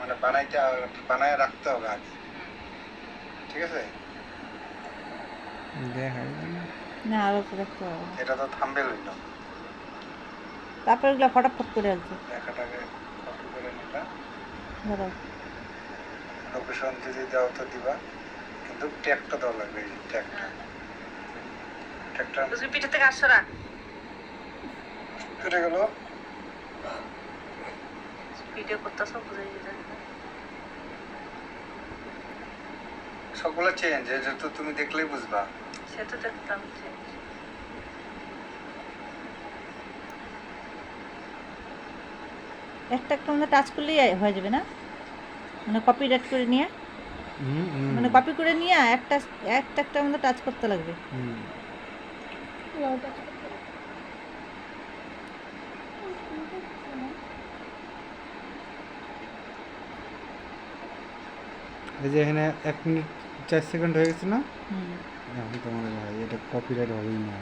মানে বানায় রাখতে হবে আগে, ঠিক আছে? না আর অল্প রাখতে হবে না। এটা তো থাম্বনেল হইল। তারপর এগুলো ফটাফট করে আনছে। লেখাটাকে কপি করে নিবা, ধরো লোকেশন যদি দাও তো দিবা, কিন্তু ট্যাগটা দেওয়া লাগবে। এই ট্যাগটা পিঠে থেকে আসছো না কেটে গেল। ভিডিও করতেছ বুঝে যেতে সবগুলো চেঞ্জ, এটা তো তুমি দেখলেই বুঝবা। সে তো দেখতাম চেঞ্জ। একটা একটা মধ্যে টাচ করলেই হয়ে যাবে না, মানে কপিরাইট করে নিয়ে, মানে কপি করে নিয়ে একটা একটা একটা মধ্যে টাচ করতে লাগবে। এই যে এখানে 1 মিনিট 4 সেকেন্ড হয়ে গেছে না? এখন তোমার ভাই এটা কপিরাইট হবেই না।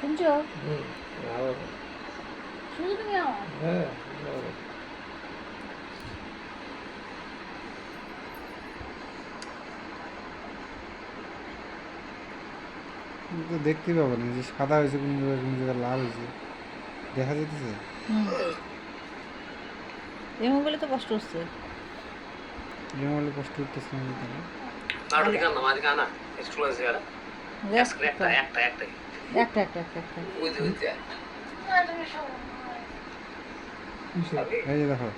শুনছো? শুনছো তুমি আমার? তো দেখতেই পাবো না যে সাদা হয়েছে কোন জায়গায়, কোন জায়গায় লাল হয়েছে দেখা যেতেছে। এই মোবাইলে তো কষ্ট হচ্ছে। এই মোবাইলে কষ্ট করতেছে না তাহলে একটা একটা একটা একটা এই যে দেখো